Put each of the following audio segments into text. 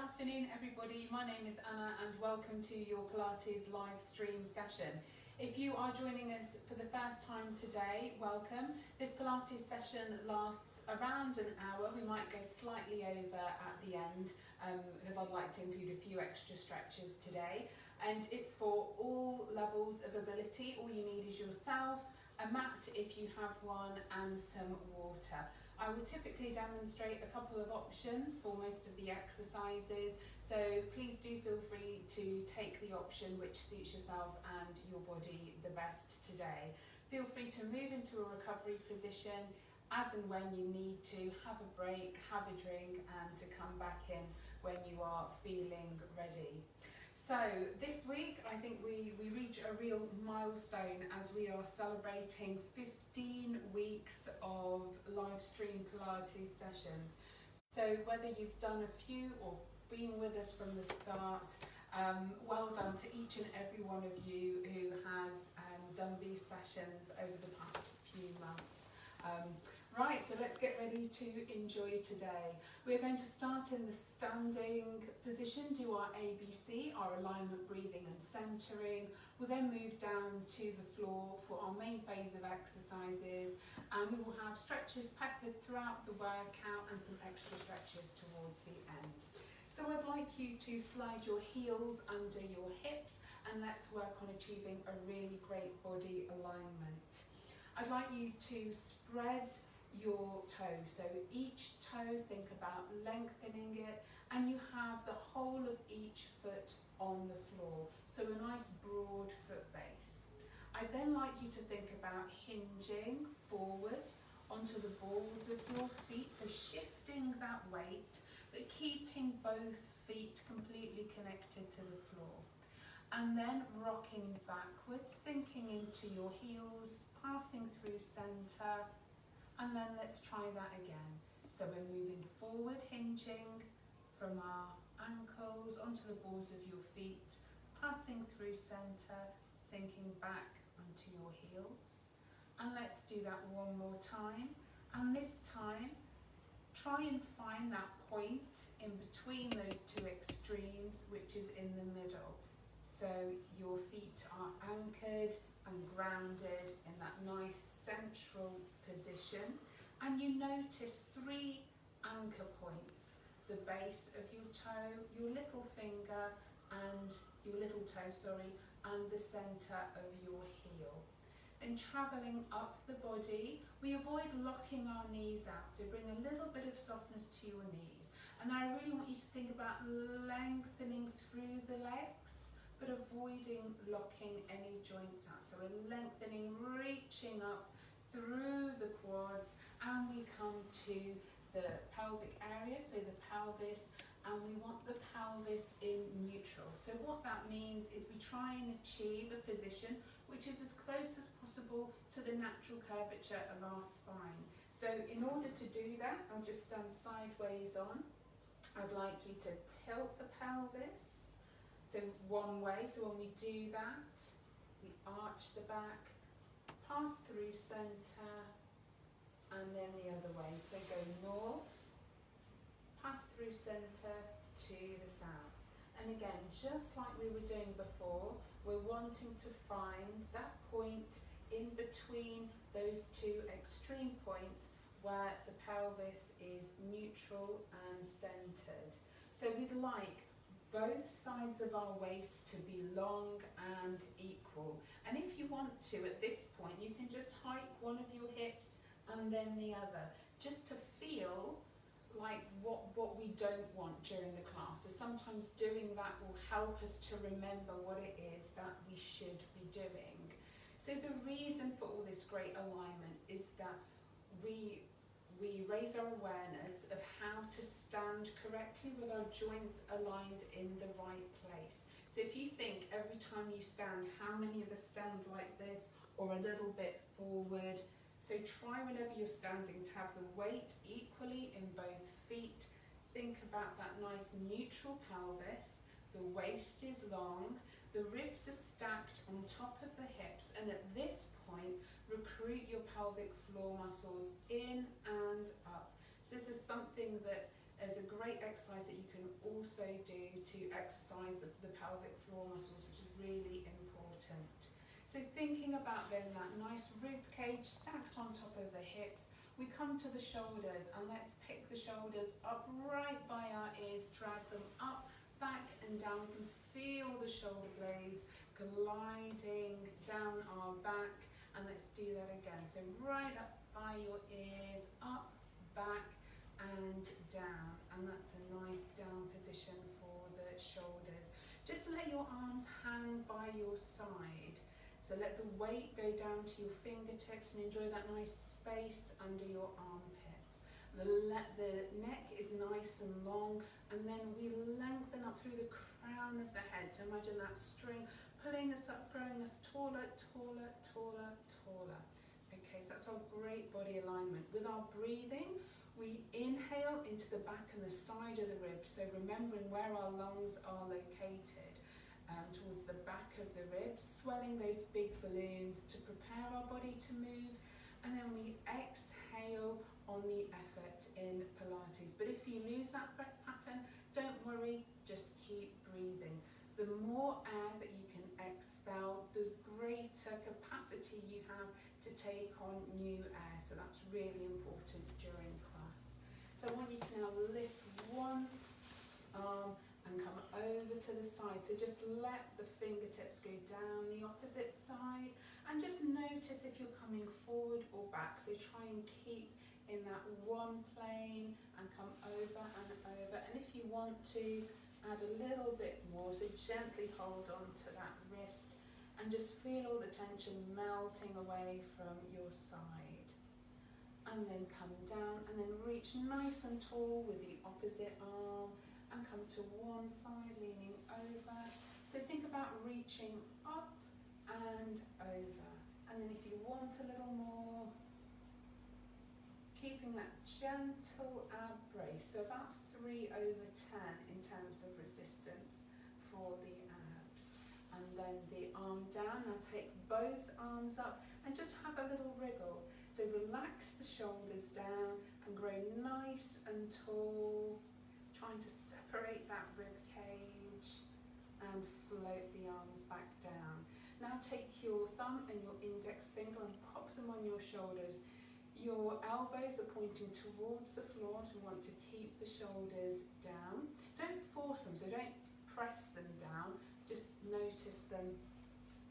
afternoon everybody, my name is Anna and welcome to your Pilates live stream session. If you are joining us for the first time today, welcome. This Pilates session lasts around an hour. We might go slightly over at the end because I'd like to include a few extra stretches today. And it's for all levels of ability. All you need is yourself, a mat if you have one, and some water. I will typically demonstrate a couple of options for most of the exercises, so please do feel free to take the option which suits yourself and your body the best today. Feel free to move into a recovery position as and when you need to, have a break, have a drink, and to come back in when you are feeling ready. So this week I think we reach a real milestone as we are celebrating 15 weeks of live stream Pilates sessions. So whether you've done a few or been with us from the start, well done to each and every one of you who has done these sessions over the past few months. Right, so let's get ready to enjoy today. We're going to start in the standing position, do our ABC, our alignment, breathing and centering. We'll then move down to the floor for our main phase of exercises, and we will have stretches peppered throughout the workout and some extra stretches towards the end. So I'd like you to slide your heels under your hips and let's work on achieving a really great body alignment. I'd like you to spread your toes, so each toe, think about lengthening it, and you have the whole of each foot on the floor, so a nice broad foot base. I'd then like you to think about hinging forward onto the balls of your feet, so shifting that weight but keeping both feet completely connected to the floor, and then rocking backwards, sinking into your heels, passing through center. And then let's try that again. So we're moving forward, hinging from our ankles onto the balls of your feet, passing through center, sinking back onto your heels. And let's do that one more time. And this time, try and find that point in between those two extremes, which is in the middle. So your feet are anchored and grounded in that nice central position, and you notice three anchor points: the base of your toe, your little finger and your little toe, and the center of your heel. Then traveling up the body, we avoid locking our knees out, so bring a little bit of softness to your knees. And I really want you to think about lengthening through the legs, but avoiding locking any joints out. So we're lengthening, reaching up through the quads, and we come to the pelvic area, so the pelvis, and we want the pelvis in neutral. So what that means is we try and achieve a position which is as close as possible to the natural curvature of our spine. So in order to do that, I'll just stand sideways on. I'd like you to tilt the pelvis. So one way, so when we do that, we arch the back, pass through center, and then the other way. So go north, pass through center to the south. And again, just like we were doing before, we're wanting to find that point in between those two extreme points where the pelvis is neutral and centered. So we'd like both sides of our waist to be long and equal. And if you want to, at this point, you can just hike one of your hips and then the other, just to feel like what we don't want during the class. So sometimes doing that will help us to remember what it is that we should be doing. So the reason for all this great alignment is that we raise our awareness of how to stand correctly with our joints aligned in the right place. So if you think every time you stand, how many of us stand like this or a little bit forward? So try whenever you're standing to have the weight equally in both feet. Think about that nice neutral pelvis. The waist is long, the ribs are stacked on top of the hips, and at this point, recruit your pelvic floor muscles in and up. So this is something that There's a great exercise that you can also do to exercise the pelvic floor muscles, which is really important. So thinking about then that nice rib cage stacked on top of the hips, we come to the shoulders, and let's pick the shoulders up right by our ears, drag them up, back and down. We can feel the shoulder blades gliding down our back, and let's do that again. So right up by your ears, up, back and down, and that's a nice down position for the shoulders. Just let your arms hang by your side. So let the weight go down to your fingertips and enjoy that nice space under your armpits. The neck is nice and long, and then we lengthen up through the crown of the head. So imagine that string pulling us up, growing us taller, taller, taller, taller. Okay, so that's our great body alignment. With our breathing, we inhale into the back and the side of the ribs, so remembering where our lungs are located, towards the back of the ribs, swelling those big balloons to prepare our body to move, and then we exhale on the effort in Pilates. But if you lose that breath pattern, don't worry, just keep breathing. The more air that you can expel, the greater capacity you have to take on new air, so that's really important during class. So I want you to now lift one arm and come over to the side. So just let the fingertips go down the opposite side, and just notice if you're coming forward or back. So try and keep in that one plane and come over and over. And if you want to, add a little bit more. So gently hold on to that wrist and just feel all the tension melting away from your side. And then come down, and then reach nice and tall with the opposite arm, and come to one side, leaning over. So think about reaching up and over. And then if you want a little more, keeping that gentle ab brace, so about 3/10 in terms of resistance for the abs. And then the arm down. Now take both arms up and just have a little wriggle. So relax the shoulders down and grow nice and tall, trying to separate that rib cage and float the arms back down. Now take your thumb and your index finger and pop them on your shoulders. Your elbows are pointing towards the floor, so we want to keep the shoulders down. Don't force them, so don't press them down, just notice them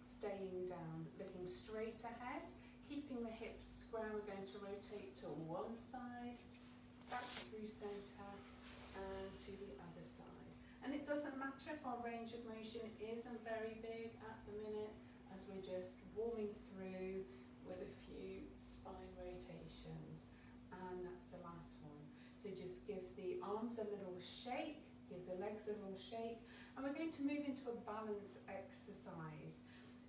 staying down, looking straight ahead. Keeping the hips square, we're going to rotate to one side, back through centre, and to the other side. And it doesn't matter if our range of motion isn't very big at the minute, as we're just warming through with a few spine rotations. And that's the last one. So just give the arms a little shake, give the legs a little shake, and we're going to move into a balance exercise.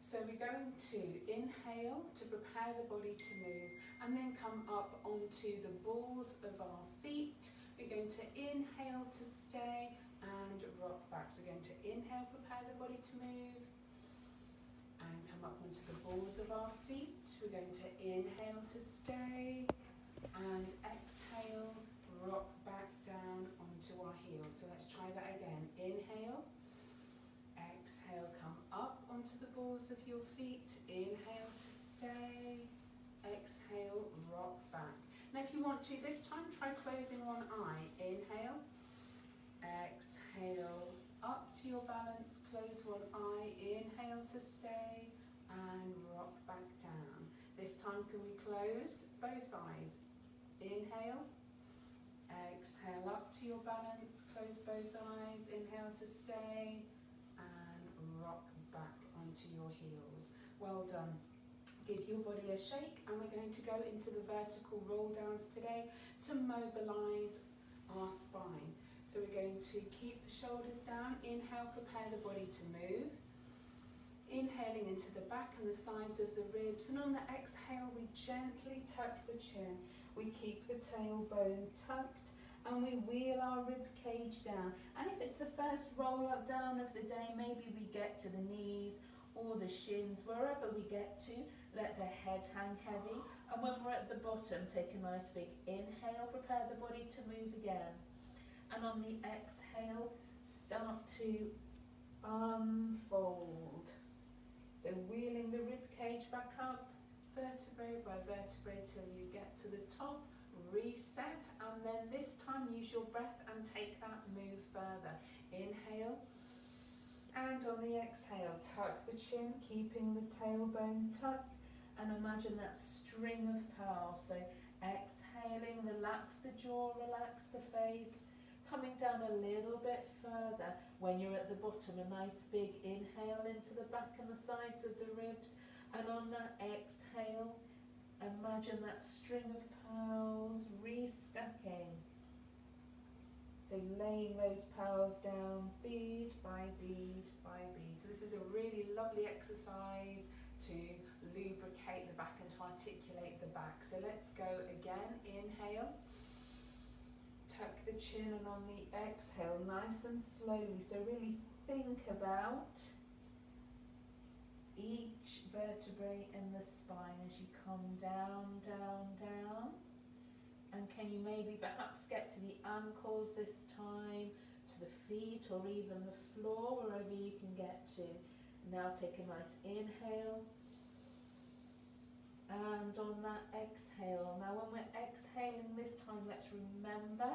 So we're going to inhale to prepare the body to move, and then come up onto the balls of our feet. We're going to inhale to stay and rock back. So we're going to inhale, prepare the body to move, and come up onto the balls of our feet. We're going to inhale to stay, and exhale, rock back down onto our heels. So let's try that again. Inhale. Exhale, come up onto the balls of your feet. Inhale to stay. Exhale, rock back. Now if you want to, this time try closing one eye. Inhale. Exhale, up to your balance. Close one eye. Inhale to stay. And rock back down. This time can we close both eyes? Inhale. Exhale, up to your balance. Close both eyes. Inhale to stay. Rock back onto your heels. Well done. Give your body a shake, and we're going to go into the vertical roll downs today to mobilize our spine. So we're going to keep the shoulders down. Inhale, prepare the body to move. Inhaling into the back and the sides of the ribs, and on the exhale we gently tuck the chin. We keep the tailbone tucked, and we wheel our rib cage down. And if it's the first roll up down of the day, maybe we get to the knees or the shins, wherever we get to, let the head hang heavy. And when we're at the bottom, take a nice big inhale, prepare the body to move again. and on the exhale, start to unfold. So wheeling the rib cage back up, vertebrae by vertebrae till you get to the top, reset, and then this time use your breath and take that move further. Inhale, and on the exhale, tuck the chin, keeping the tailbone tucked, and imagine that string of pearls. So exhaling, relax the jaw, relax the face, coming down a little bit further. When you're at the bottom, a nice big inhale into the back and the sides of the ribs, and on that exhale, imagine that string of pearls restacking. So laying those pearls down bead by bead by bead. So this is a really lovely exercise to lubricate the back and to articulate the back. So let's go again. Inhale, tuck the chin, and on the exhale, nice and slowly. So really think about each vertebrae in the spine as you come down, down, down. And can you maybe perhaps get to the ankles this time, to the feet or even the floor, wherever you can get to. Now take a nice inhale. And on that exhale, now when we're exhaling this time, let's remember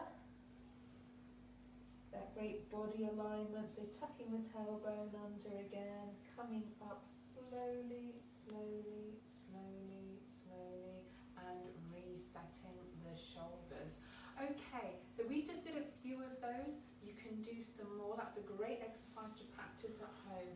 that great body alignment. So tucking the tailbone under again, coming up slowly, slowly, slowly, slowly, and resetting the shoulders. Okay, so we just did a few of those. You can do some more. That's a great exercise to practice at home.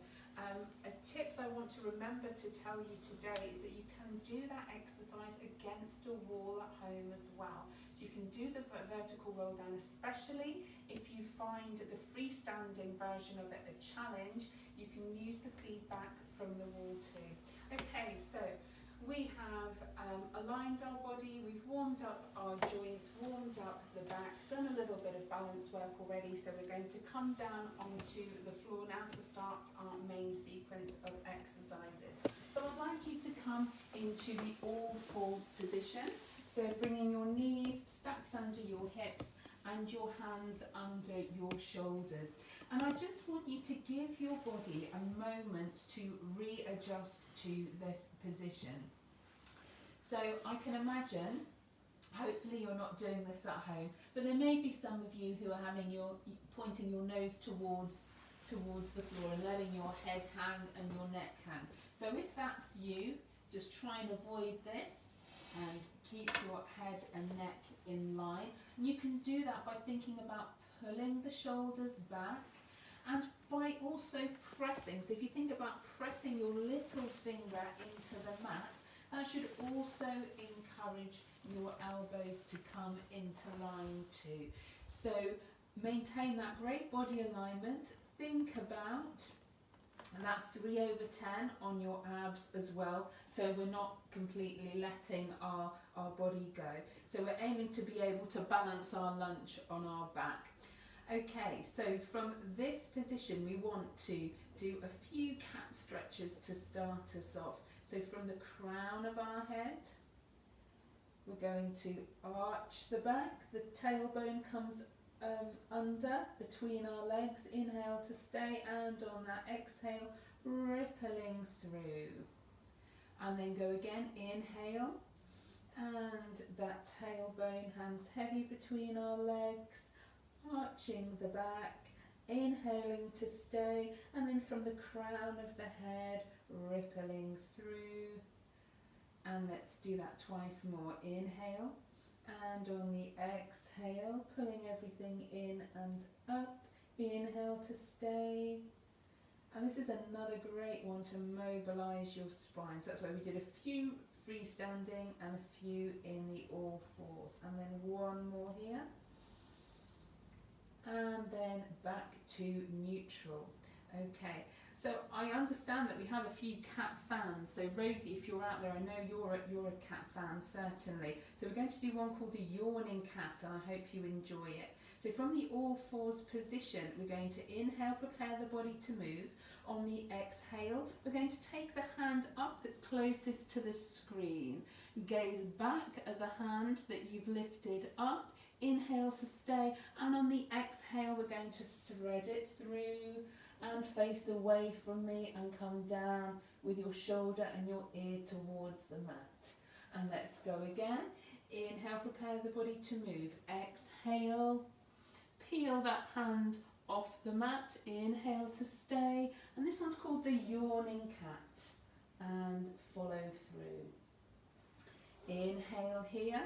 A tip I want to remember to tell you today is that you can do that exercise against a wall at home as well. So you can do the vertical roll down, especially if you find the freestanding version of it a challenge. You can use the feedback from the wall too. Okay, so we have aligned our body, we've warmed up our joints, warmed up the back, done a little bit of balance work already, so we're going to come down onto the floor now to start our main sequence of exercises. So I'd like you to come into the all-four position, so bringing your knees stacked under your hips and your hands under your shoulders. And I just want you to give your body a moment to readjust to this position. So I can imagine, hopefully you're not doing this at home, but there may be some of you who are pointing your nose towards the floor and letting your head hang and your neck hang. So if that's you, just try and avoid this and keep your head and neck in line. And you can do that by thinking about pulling the shoulders back and by also pressing. So if you think about pressing your little finger into the mat, that should also encourage your elbows to come into line too. So maintain that great body alignment. Think about that 3/10 on your abs as well, so we're not completely letting our body go. So we're aiming to be able to balance our lunge on our back. Okay, so from this position we want to do a few cat stretches to start us off. So from the crown of our head, we're going to arch the back, the tailbone comes under between our legs, inhale to stay, and on that exhale, rippling through. And then go again, inhale, and that tailbone hangs heavy between our legs, arching the back, inhaling to stay, and then from the crown of the head, rippling through. And let's do that twice more. Inhale, and on the exhale, pulling everything in and up. Inhale to stay. And this is another great one to mobilize your spine. So that's why we did a few freestanding and a few in the all fours. And then one more here. And then back to neutral. Okay, so I understand that we have a few cat fans. So Rosie, if you're out there, I know you're a cat fan, certainly. So we're going to do one called the yawning cat, and I hope you enjoy it. So from the all fours position, we're going to inhale, prepare the body to move. On the exhale, we're going to take the hand up that's closest to the screen. Gaze back at the hand that you've lifted up. Inhale to stay, and on the exhale, to thread it through and face away from me and come down with your shoulder and your ear towards the mat. And let's go again. Inhale, prepare the body to move. Exhale, peel that hand off the mat. Inhale to stay. And this one's called the yawning cat. And follow through. Inhale here.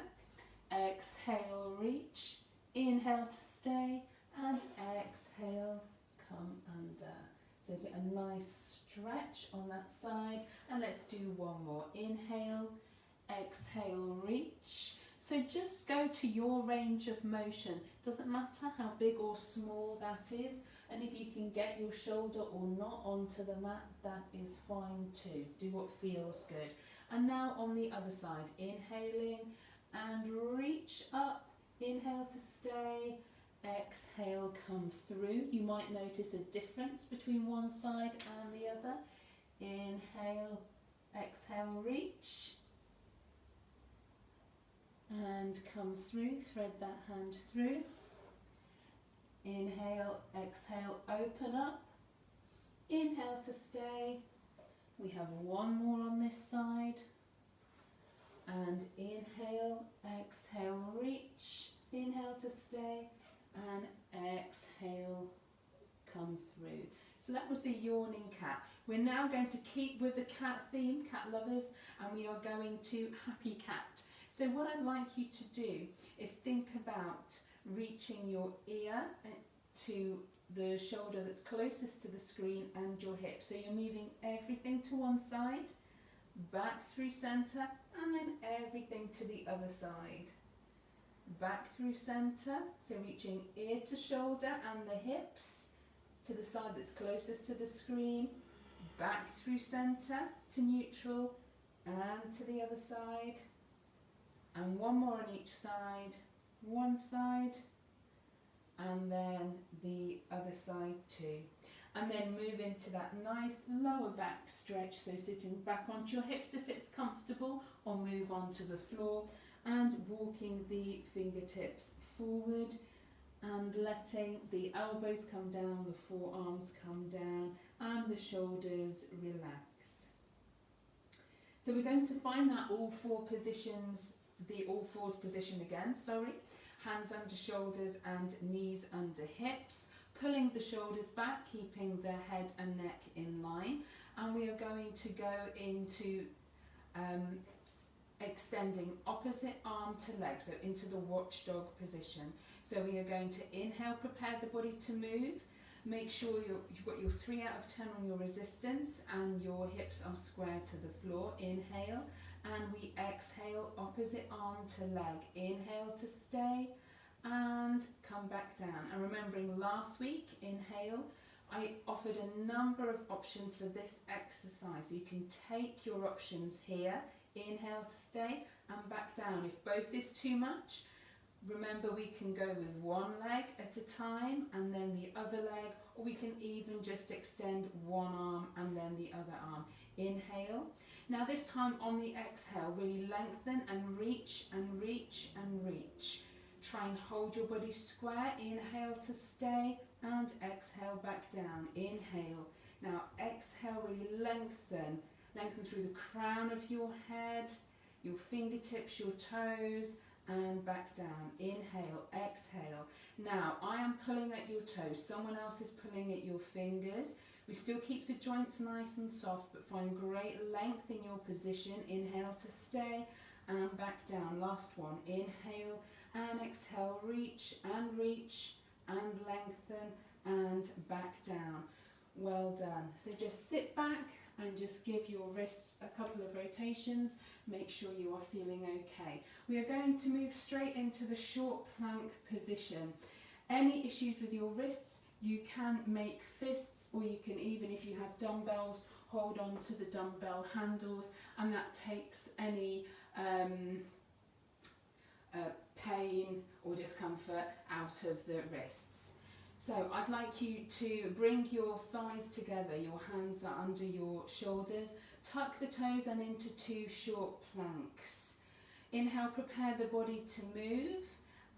Exhale, reach. Inhale to stay. And exhale, come under. So get a nice stretch on that side. And let's do one more. Inhale, exhale, reach. So just go to your range of motion. Doesn't matter how big or small that is. And if you can get your shoulder or not onto the mat, that is fine too. Do what feels good. And now on the other side, inhaling and reach up. Inhale to stay. Exhale, come through. You might notice a difference between one side and the other. Inhale, exhale, reach. And come through, thread that hand through. Inhale, exhale, open up. Inhale to stay. We have one more on this side. And inhale, exhale, reach. Inhale to stay. And exhale, come through. So that was the yawning cat. We're now going to keep with the cat theme, cat lovers, and we are going to happy cat. So what I'd like you to do is think about reaching your ear to the shoulder that's closest to the screen and your hip. So you're moving everything to one side, back through centre, and then everything to the other side. Back through centre, so reaching ear to shoulder and the hips to the side that's closest to the screen. Back through centre to neutral and to the other side. And one more on each side, one side, and then the other side too. And then move into that nice lower back stretch, so sitting back onto your hips if it's comfortable, or move onto the floor, and walking the fingertips forward and letting the elbows come down, the forearms come down, and the shoulders relax. So we're going to find that all fours position again, hands under shoulders and knees under hips, pulling the shoulders back, keeping the head and neck in line, and we are going to go into extending opposite arm to leg, so into the watchdog position. So we are going to inhale, prepare the body to move. Make sure you've got your 3 out of 10 on your resistance and your hips are square to the floor. Inhale, and we exhale, opposite arm to leg. Inhale to stay and come back down. And remembering last week, inhale, I offered a number of options for this exercise. You can take your options here. Inhale to stay and back down. If both is too much, remember we can go with one leg at a time and then the other leg, or we can even just extend one arm and then the other arm. Inhale. Now this time on the exhale, really lengthen and reach and reach and reach. Try and hold your body square. Inhale to stay and exhale back down. Inhale. Now exhale, really lengthen. Lengthen through the crown of your head, your fingertips, your toes, and back down. Inhale, exhale. Now I am pulling at your toes, someone else is pulling at your fingers. We still keep the joints nice and soft, but find great length in your position. Inhale to stay and back down. Last one. Inhale and exhale, reach and lengthen and back down. Well done. So just sit back and just give your wrists a couple of rotations. Make sure you are feeling okay. We are going to move straight into the short plank position. Any issues with your wrists, you can make fists, or you can, even if you have dumbbells, hold on to the dumbbell handles, and that takes any pain or discomfort out of the wrists. So I'd like you to bring your thighs together, your hands are under your shoulders, tuck the toes and into 2 short planks. Inhale, prepare the body to move,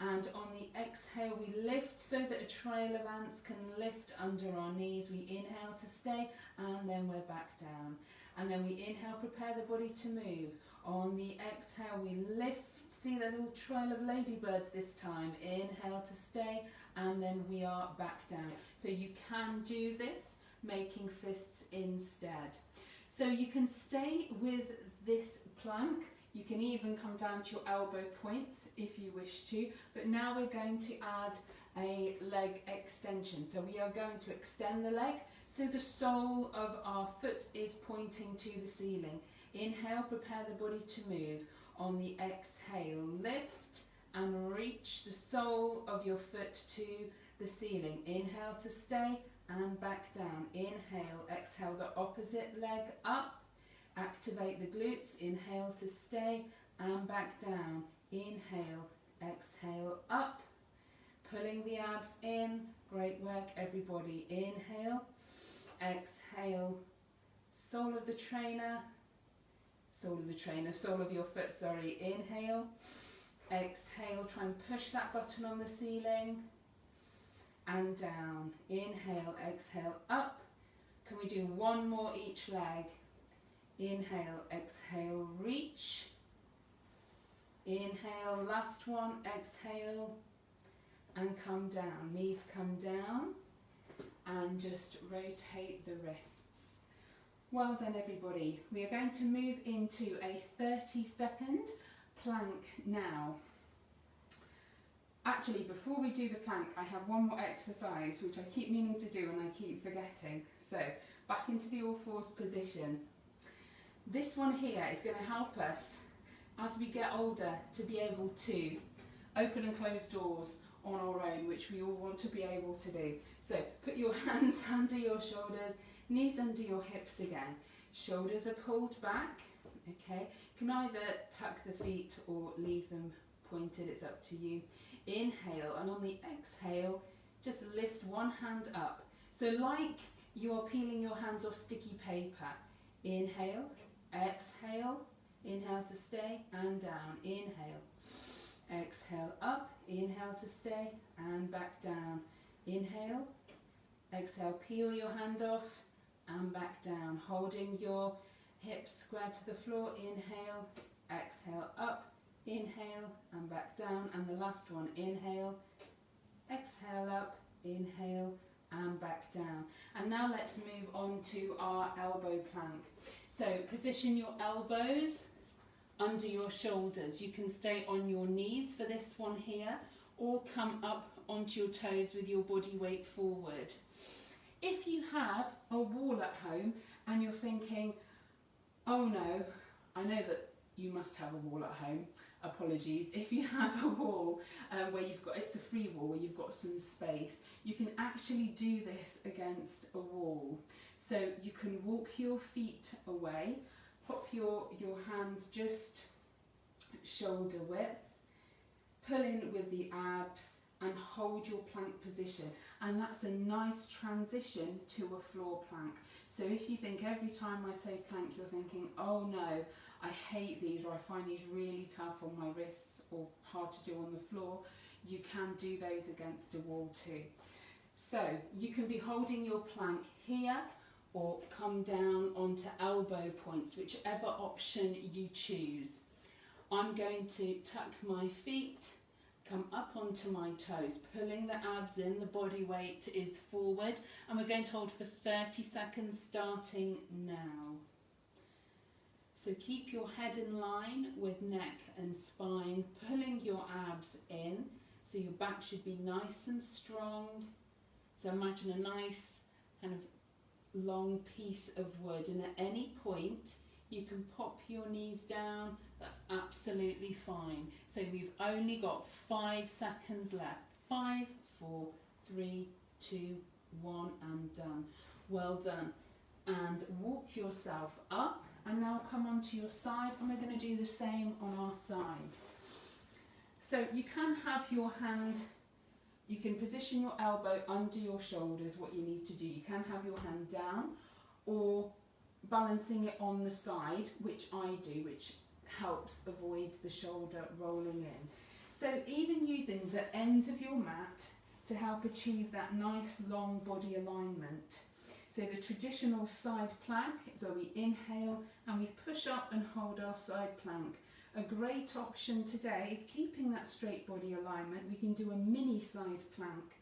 And on the exhale, we lift so that a trail of ants can lift under our knees. We inhale to stay, and then we're back down. And then we inhale, prepare the body to move. On the exhale, we lift, see that little trail of ladybirds this time. Inhale to stay, and then we are back down. So you can do this, making fists instead. So you can stay with this plank. You can even come down to your elbow points if you wish to, but now we're going to add a leg extension. So we are going to extend the leg so the sole of our foot is pointing to the ceiling. Inhale, prepare the body to move. On the exhale, lift and reach the sole of your foot to the ceiling. Inhale to stay and back down. Inhale, exhale the opposite leg up. Activate the glutes, inhale to stay and back down. Inhale, exhale up, pulling the abs in. Great work everybody. Inhale, exhale, sole of the trainer, sole of your foot, sorry. Inhale, exhale, try and push that button on the ceiling and down. Inhale, exhale, up. Can we do one more each leg? Inhale, exhale, reach. Inhale, last one, exhale, and come down. Knees come down, and just rotate the wrists. Well done, everybody. We are going to move into a 30-second plank now. Actually, before we do the plank, I have one more exercise, which I keep meaning to do and I keep forgetting. So, back into the all fours position. This one here is going to help us as we get older to be able to open and close doors on our own, which we all want to be able to do. So put your hands under your shoulders, knees under your hips again. Shoulders are pulled back, okay? You can either tuck the feet or leave them pointed, it's up to you. Inhale, and on the exhale, just lift one hand up. So like you are peeling your hands off sticky paper. Inhale, exhale, inhale to stay and down. Inhale, exhale up, inhale to stay and back down. Inhale, exhale, peel your hand off and back down, holding your hips square to the floor. Inhale, exhale up, inhale and back down, and the last one. Inhale, exhale up, inhale and back down. And now let's move on to our elbow plank. So position your elbows under your shoulders. You can stay on your knees for this one here, or come up onto your toes with your body weight forward. If you have a wall at home and you're thinking, oh no, I know that you must have a wall at home, apologies. If you have a wall where you've got, it's a free wall where you've got some space, you can actually do this against a wall. So you can walk your feet away, pop your hands just shoulder width, pull in with the abs and hold your plank position. And that's a nice transition to a floor plank. So if you think every time I say plank you're thinking, oh no, I hate these, or I find these really tough on my wrists or hard to do on the floor, you can do those against a wall too. So you can be holding your plank here or come down onto elbow points, whichever option you choose. I'm going to tuck my feet, come up onto my toes, pulling the abs in, the body weight is forward, and we're going to hold for 30 seconds starting now. So keep your head in line with neck and spine, pulling your abs in, so your back should be nice and strong. So imagine a nice kind of long piece of wood, and at any point you can pop your knees down, that's absolutely fine. So we've only got 5 seconds left. 5, 4, 3, 2, 1 and done. Well done. And walk yourself up, and now come onto your side, and we're going to do the same on our side. So you can have your hand, you can position your elbow under your shoulders, what you need to do. You can have your hand down or balancing it on the side, which I do, which helps avoid the shoulder rolling in. So even using the end of your mat to help achieve that nice long body alignment. So the traditional side plank is where we inhale and we push up and hold our side plank. A great option today is keeping that straight body alignment. We can do a mini side plank.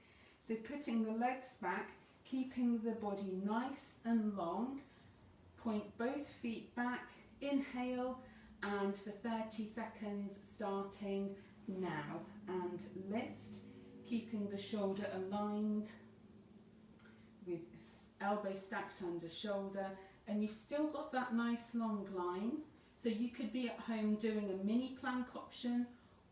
So putting the legs back, keeping the body nice and long. Point both feet back, inhale, and for 30 seconds starting now. And lift, keeping the shoulder aligned with elbow stacked under shoulder, and you've still got that nice long line. So you could be at home doing a mini plank option,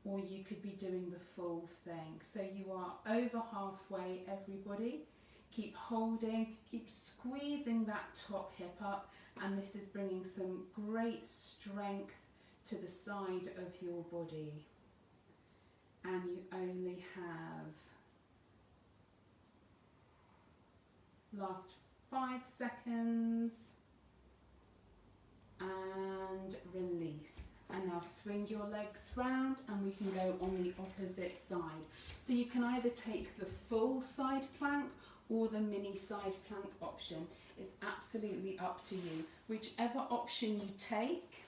or you could be doing the full thing. So you are over halfway, everybody. Keep holding, keep squeezing that top hip up, and this is bringing some great strength to the side of your body. And you only have last 5 seconds, and release. And now swing your legs round and we can go on the opposite side. So you can either take the full side plank or the mini side plank option. It's absolutely up to you. Whichever option you take,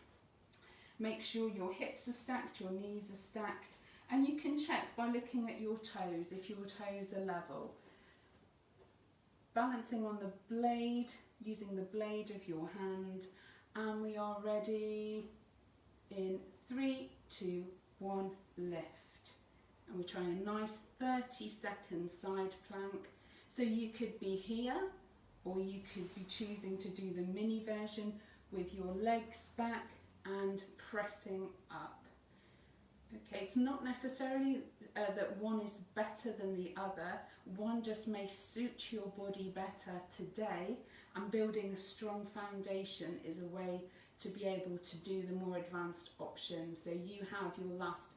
make sure your hips are stacked, your knees are stacked, and you can check by looking at your toes if your toes are level. Balancing on the blade, using the blade of your hand, and we are ready in 3, 2, 1, lift. And we're trying a nice 30-second side plank. So you could be here, or you could be choosing to do the mini version with your legs back and pressing up. Okay, it's not necessarily that one is better than the other. One just may suit your body better today, and building a strong foundation is a way to be able to do the more advanced options. So you have your last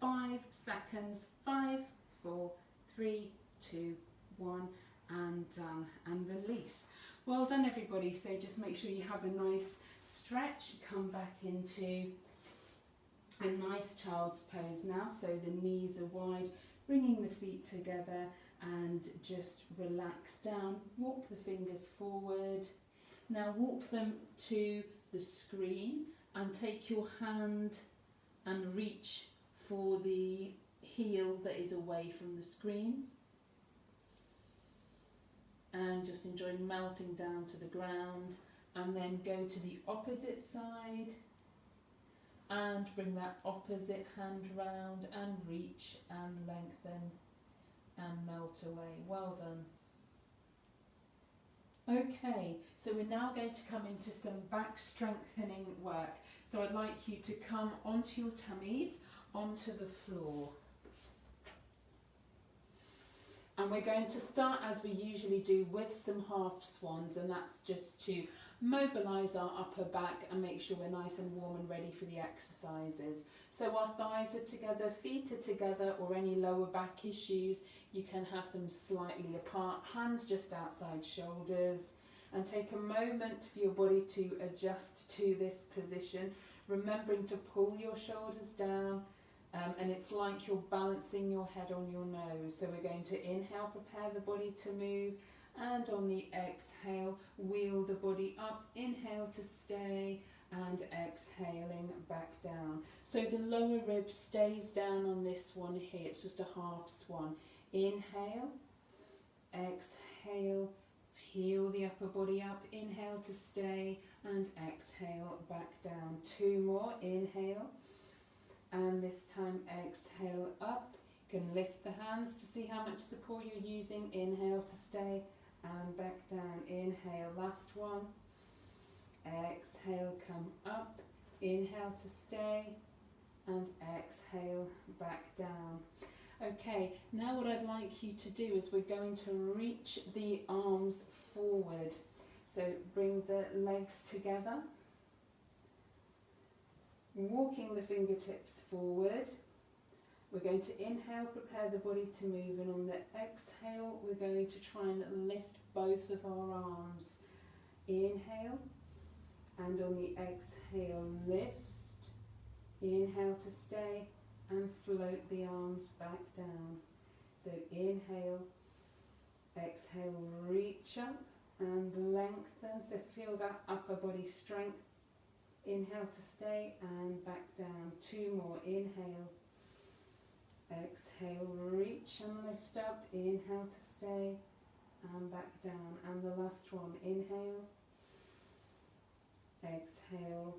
5 seconds, 5, 4, 3, 2, 1, and done, and release. Well done, everybody. So just make sure you have a nice stretch. Come back into a nice child's pose now. So the knees are wide, bringing the feet together, and just relax down. Walk the fingers forward. Now walk them to the screen and take your hand and reach for the heel that is away from the screen. And just enjoy melting down to the ground, and then go to the opposite side and bring that opposite hand round and reach and lengthen and melt away. Well done. Okay, so we're now going to come into some back strengthening work. So I'd like you to come onto your tummies, onto the floor. And we're going to start as we usually do with some half swans, and that's just to mobilise our upper back and make sure we're nice and warm and ready for the exercises. So our thighs are together, feet are together, or any lower back issues, you can have them slightly apart, hands just outside shoulders, and take a moment for your body to adjust to this position, remembering to pull your shoulders down. And it's like you're balancing your head on your nose. So we're going to inhale, prepare the body to move, and on the exhale, wheel the body up, inhale to stay, and exhaling back down. So the lower rib stays down on this one here, it's just a half swan. Inhale, exhale, peel the upper body up, inhale to stay, and exhale back down. 2 more, inhale. And this time exhale up. You can lift the hands to see how much support you're using. Inhale to stay and back down. Inhale, last one. Exhale, come up. Inhale to stay and exhale back down. Okay, now what I'd like you to do is we're going to reach the arms forward. So bring the legs together. Walking the fingertips forward. We're going to inhale, prepare the body to move, and on the exhale we're going to try and lift both of our arms. Inhale, and on the exhale lift. Inhale to stay and float the arms back down. So inhale, exhale, reach up and lengthen. So feel that upper body strength. Inhale to stay and back down. 2 more. Inhale, exhale, reach and lift up. Inhale to stay and back down. And the last one. Inhale, exhale,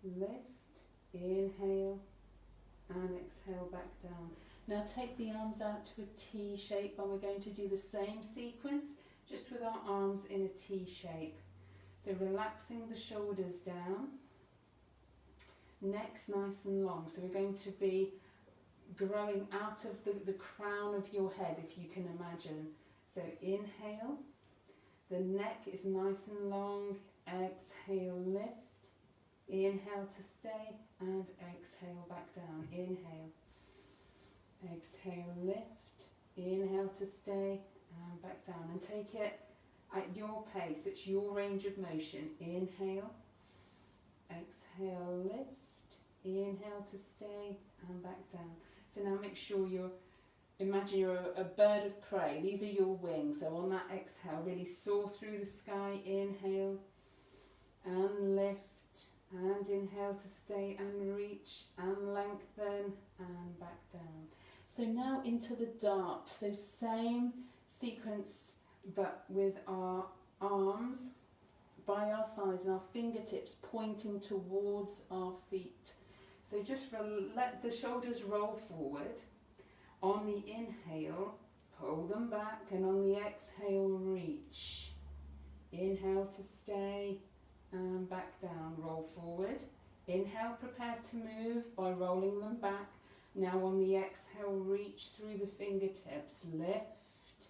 lift, inhale and exhale back down. Now take the arms out to a T shape, and we're going to do the same sequence just with our arms in a T shape. So relaxing the shoulders down, neck's nice and long, so we're going to be growing out of the crown of your head, if you can imagine. So inhale, the neck is nice and long, exhale, lift, inhale to stay and exhale back down. Inhale, exhale, lift, inhale to stay and back down, and take it at your pace. It's your range of motion. Inhale, exhale, lift, inhale to stay and back down. So now make sure imagine you're a bird of prey. These are your wings. So on that exhale, really soar through the sky. Inhale and lift, and inhale to stay and reach and lengthen and back down. So now into the dart. So same sequence but with our arms by our side and our fingertips pointing towards our feet. So just let the shoulders roll forward. On the inhale, pull them back, and on the exhale, reach. Inhale to stay and back down, roll forward. Inhale, prepare to move by rolling them back. Now on the exhale, reach through the fingertips, lift,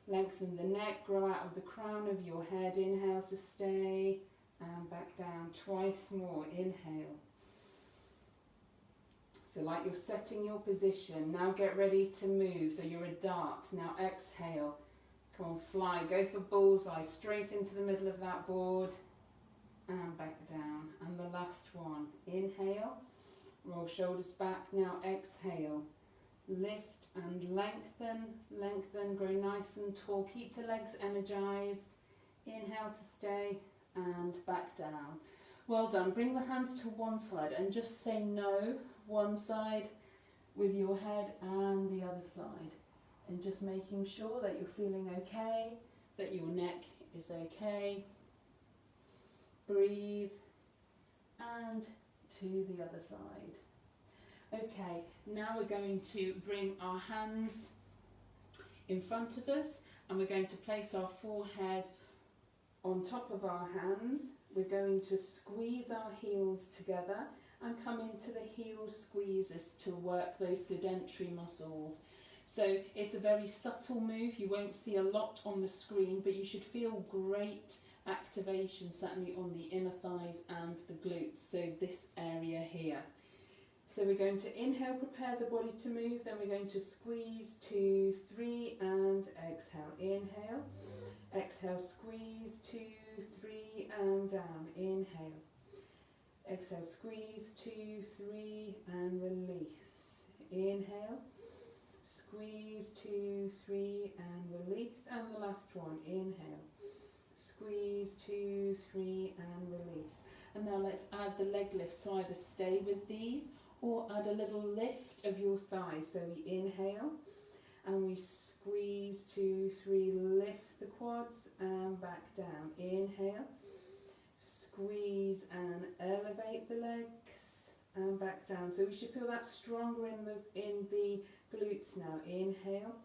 lengthen the neck, grow out of the crown of your head. Inhale to stay and back down. Twice more. Inhale. So like you're setting your position. Now get ready to move. So you're a dart. Now exhale. Come on, fly. Go for bullseye. Straight into the middle of that board and back down. And the last one. Inhale. Roll shoulders back. Now exhale. Lift and lengthen. Lengthen. Grow nice and tall. Keep the legs energized. Inhale to stay and back down. Well done. Bring the hands to one side and just say no. One side with your head and the other side, and just making sure that you're feeling okay, that your neck is okay. Breathe and to the other side. Okay, now we're going to bring our hands in front of us and we're going to place our forehead on top of our hands. We're going to squeeze our heels together and come into the heel squeezes to work those sedentary muscles. So it's a very subtle move. You won't see a lot on the screen, but you should feel great activation, certainly on the inner thighs and the glutes, so this area here. So we're going to inhale, prepare the body to move, then we're going to squeeze, 2, 3, and exhale. Inhale, exhale, squeeze, 2, 3, and down. Inhale. Exhale, squeeze, 2, 3, and release. Inhale, squeeze, 2, 3, and release. And the last one, inhale, squeeze, 2, 3, and release. And now let's add the leg lift. So either stay with these or add a little lift of your thighs. So we inhale and we squeeze, 2, 3, lift the quads and back down. Inhale. Squeeze and elevate the legs and back down. So we should feel that stronger in the glutes now. Inhale,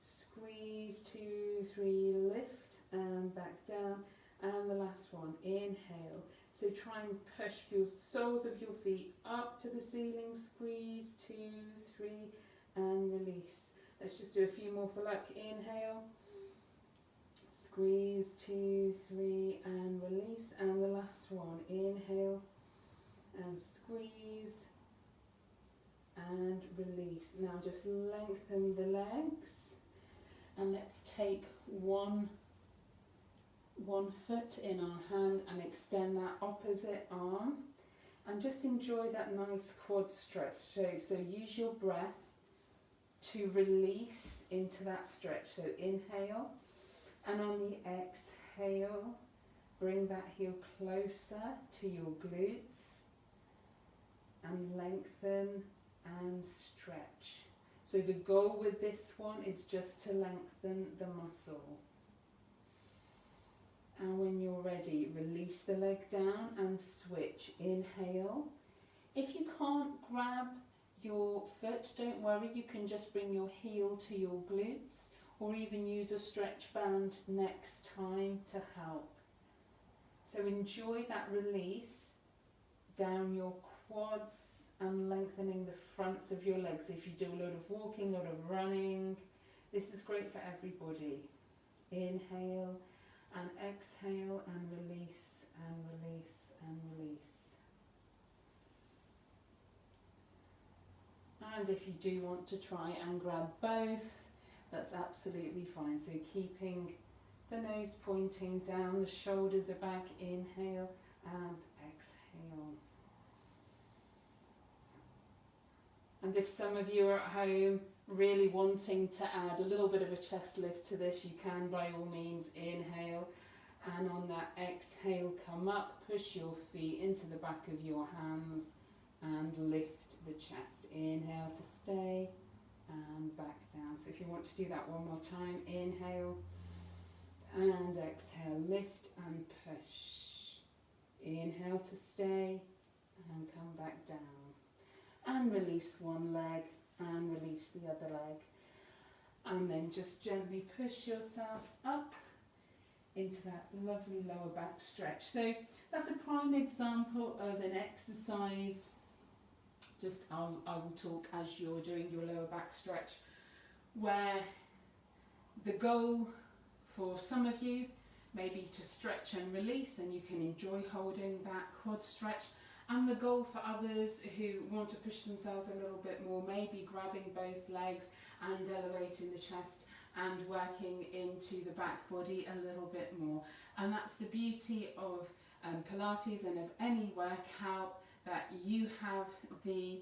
squeeze, 2, 3, lift and back down. And the last one, inhale. So try and push your soles of your feet up to the ceiling. Squeeze, 2, 3, and release. Let's just do a few more for luck. Inhale. Squeeze, 2, 3, and release. And the last one, inhale and squeeze and release. Now just lengthen the legs and let's take one foot in our hand and extend that opposite arm. And just enjoy that nice quad stretch. So use your breath to release into that stretch. So inhale, and on the exhale, bring that heel closer to your glutes and lengthen and stretch. So the goal with this one is just to lengthen the muscle. And when you're ready, release the leg down and switch. Inhale. If you can't grab your foot, don't worry, you can just bring your heel to your glutes or even use a stretch band next time to help. So enjoy that release down your quads and lengthening the fronts of your legs. If you do a lot of walking, a lot of running, this is great for everybody. Inhale and exhale and release and release and release. And if you do want to try and grab both, that's absolutely fine. So keeping the nose pointing down, the shoulders are back, inhale and exhale. And if some of you are at home really wanting to add a little bit of a chest lift to this, you can by all means inhale, and on that exhale come up, push your feet into the back of your hands and lift the chest. Inhale to stay and back down. So if you want to do that one more time, inhale and exhale, lift and push. Inhale to stay and come back down. And release one leg and release the other leg. And then just gently push yourself up into that lovely lower back stretch. So that's a prime example of an exercise. Just I will talk as you're doing your lower back stretch, where the goal for some of you may be to stretch and release, and you can enjoy holding that quad stretch. And the goal for others who want to push themselves a little bit more, maybe grabbing both legs and elevating the chest and working into the back body a little bit more. And that's the beauty of Pilates and of any workout, that you have the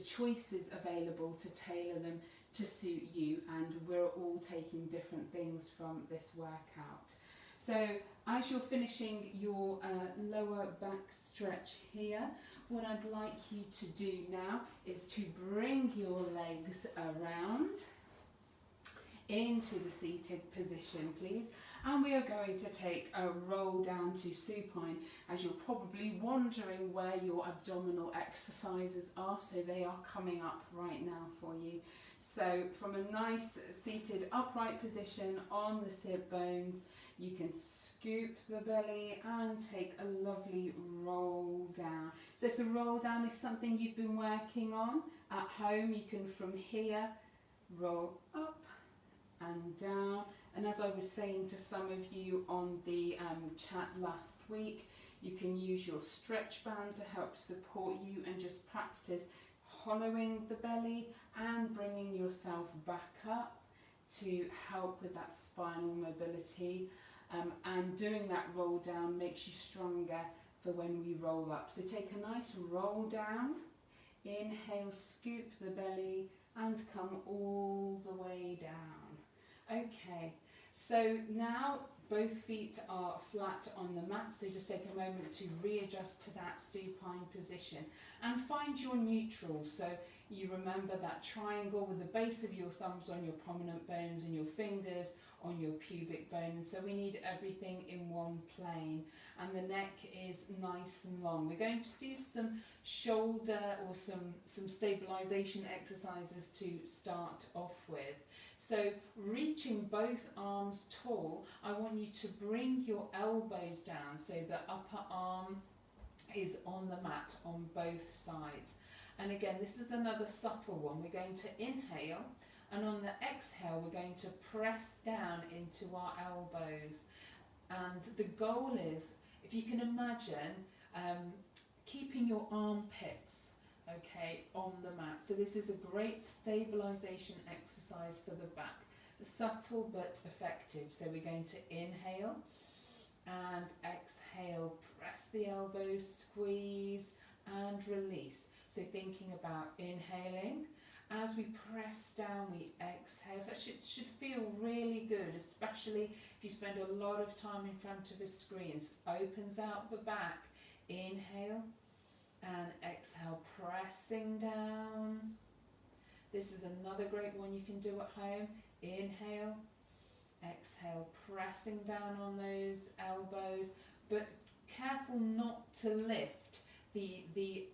choices available to tailor them to suit you, and we're all taking different things from this workout. So as you're finishing your lower back stretch here, what I'd like you to do now is to bring your legs around into the seated position, please. And we are going to take a roll down to supine, as you're probably wondering where your abdominal exercises are, so they are coming up right now for you. So from a nice seated upright position on the sit bones, you can scoop the belly and take a lovely roll down. So if the roll down is something you've been working on at home, you can from here roll up and down. And as I was saying to some of you on the chat last week, you can use your stretch band to help support you and just practice hollowing the belly and bringing yourself back up to help with that spinal mobility. And doing that roll down makes you stronger for when we roll up. So take a nice roll down, inhale, scoop the belly and come all the way down. Okay, so now both feet are flat on the mat, so just take a moment to readjust to that supine position and find your neutral. So you remember that triangle with the base of your thumbs on your prominent bones and your fingers on your pubic bone, and so we need everything in one plane, and the neck is nice and long. We're going to do some shoulder or some stabilization exercises to start off with. So reaching both arms tall, I want you to bring your elbows down so the upper arm is on the mat on both sides. And again, this is another subtle one. We're going to inhale, and on the exhale we're going to press down into our elbows. And the goal is, if you can imagine, keeping your armpits on the mat. So this is a great stabilization exercise for the back, subtle but effective. So we're going to inhale and exhale, press the elbows, squeeze and release. So thinking about inhaling, as we press down we exhale. So it should feel really good, especially if you spend a lot of time in front of a screen. Opens out the back, inhale and exhale, pressing down. This is another great one you can do at home. Inhale, exhale, pressing down on those elbows, but careful not to lift the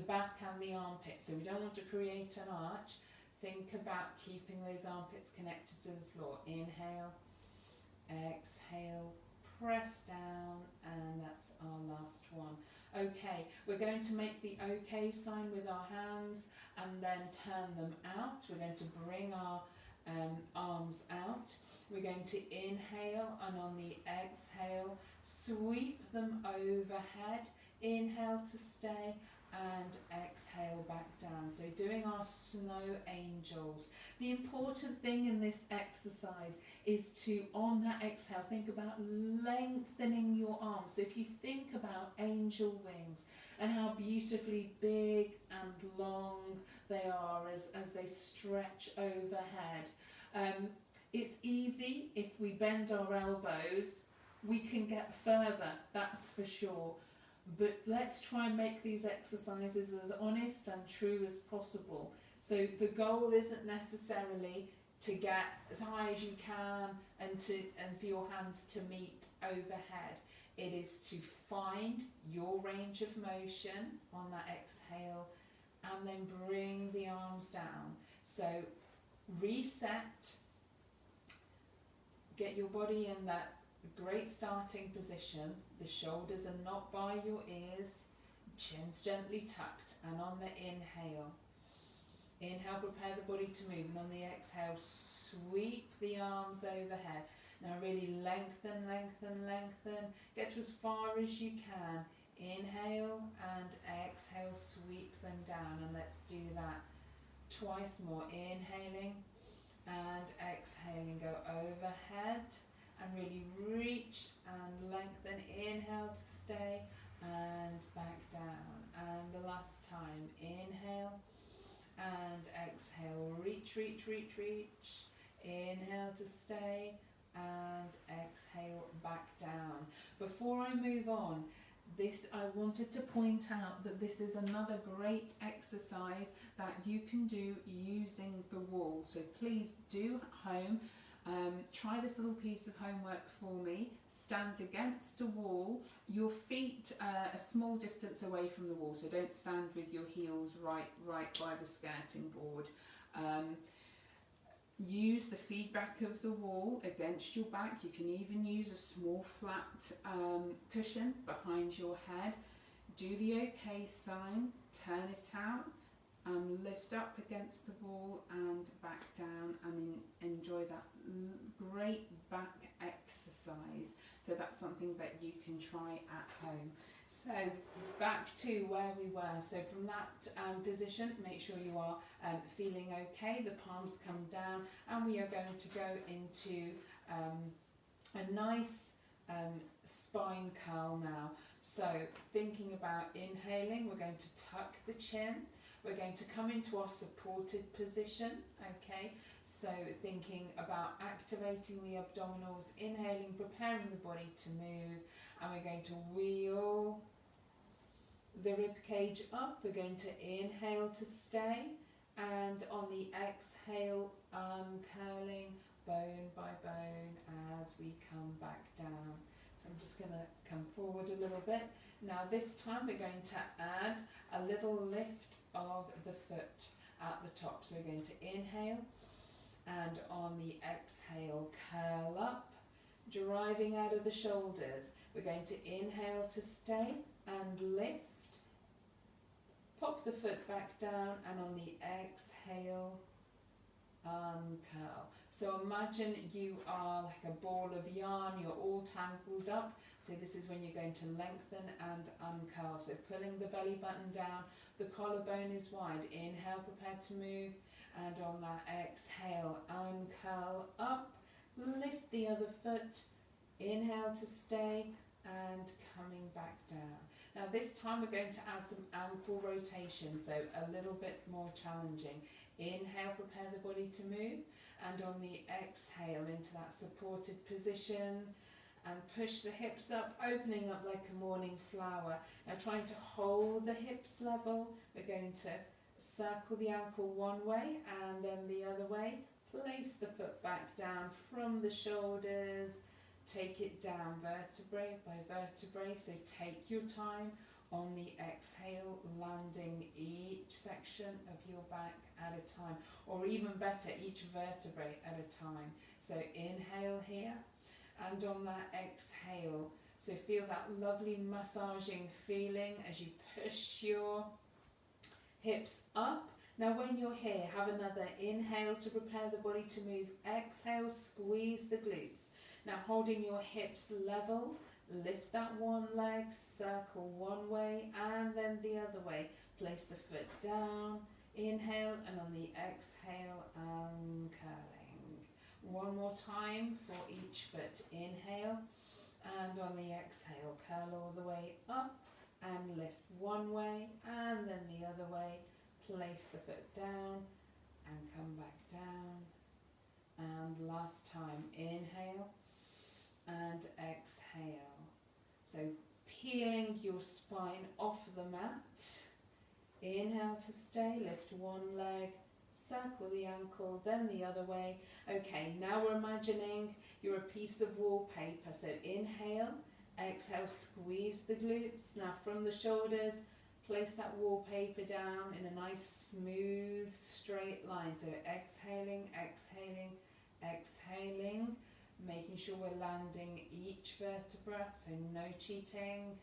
back and the armpits. So we don't want to create an arch. Think about keeping those armpits connected to the floor. Inhale, exhale, press down, and that's our last one. Okay, we're going to make the OK sign with our hands and then turn them out. We're going to bring our arms out. We're going to inhale, and on the exhale, sweep them overhead. Inhale to stay and exhale back down. So doing our snow angels. The important thing in this exercise is to, on that exhale, think about lengthening your arms. So if you think about angel wings and how beautifully big and long they are as they stretch overhead. It's easy if we bend our elbows, we can get further, that's for sure. But let's try and make these exercises as honest and true as possible. So the goal isn't necessarily to get as high as you can and for your hands to meet overhead. It is to find your range of motion on that exhale and then bring the arms down. So reset, get your body in that great starting position. The shoulders are not by your ears, chin's gently tucked, and on the inhale, prepare the body to move, and on the exhale, sweep the arms overhead. Now really lengthen, lengthen, lengthen, get to as far as you can. Inhale and exhale, sweep them down, and let's do that twice more. Inhaling and exhaling, go overhead and really reach and lengthen. Inhale to stay and back down, and the last time. Inhale and exhale, reach, reach, reach, reach. Inhale to stay and exhale back down. Before I move on, I wanted to point out that this is another great exercise that you can do using the wall. So please do at home, try this little piece of homework for me. Stand against a wall, your feet a small distance away from the wall, so don't stand with your heels right by the skirting board. Use the feedback of the wall against your back. You can even use a small flat cushion behind your head. Do the OK sign, turn it out, and lift up against the wall and back down, and enjoy that great back exercise. So that's something that you can try at home. So back to where we were. So from that position, make sure you are feeling okay. The palms come down, and we are going to go into a nice spine curl now. So thinking about inhaling, we're going to tuck the chin. We're going to come into our supported position, okay? So thinking about activating the abdominals, inhaling, preparing the body to move, and we're going to wheel the rib cage up. We're going to inhale to stay, and on the exhale, uncurling bone by bone as we come back down. So I'm just going to come forward a little bit. Now this time we're going to add a little lift of the foot at the top. So we're going to inhale, and on the exhale, curl up, driving out of the shoulders. We're going to inhale to stay and lift. Pop the foot back down, and on the exhale, uncurl. So imagine you are like a ball of yarn, you're all tangled up. So this is when you're going to lengthen and uncurl. So pulling the belly button down, the collarbone is wide. Inhale, prepare to move, and on that exhale, uncurl up, lift the other foot, Inhale to stay and coming back down. Now this time we're going to add some ankle rotation, so a little bit more challenging. Inhale, prepare the body to move, and on the exhale into that supported position and push the hips up, opening up like a morning flower. Now trying to hold the hips level, we're going to circle the ankle one way and then the other way. Place the foot back down from the shoulders, take it down vertebrae by vertebrae, so take your time on the exhale, landing each section of your back at a time, or even better, each vertebrae at a time. So inhale here, and on that exhale, so feel that lovely massaging feeling as you push your hips up. Now when you're here, have another inhale to prepare the body to move. Exhale, squeeze the glutes. Now holding your hips level, lift that one leg, circle one way and then the other way. Place the foot down, inhale, and on the exhale, curling. One more time for each foot. Inhale, and on the exhale, curl all the way up and lift one way and then the other way. Place the foot down and come back down. And last time, inhale and exhale. So peeling your spine off the mat. Inhale to stay, lift one leg, circle the ankle, then the other way. Okay, now we're imagining you're a piece of wallpaper. So inhale, exhale, squeeze the glutes. Now from the shoulders, place that wallpaper down in a nice smooth straight line. So exhaling, exhaling, exhaling, making sure we're landing each vertebra, so no cheating.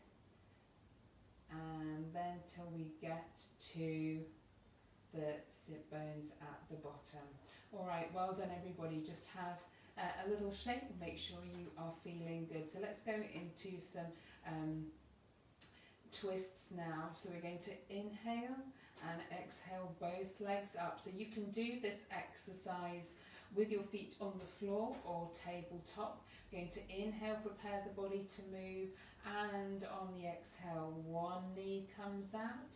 And then till we get to the sit bones at the bottom. All right, well done everybody. Just have a little shake, make sure you are feeling good. So let's go into some twists now. So we're going to inhale and exhale both legs up. So you can do this exercise with your feet on the floor or tabletop. Going to inhale, prepare the body to move, and on the exhale, one knee comes out,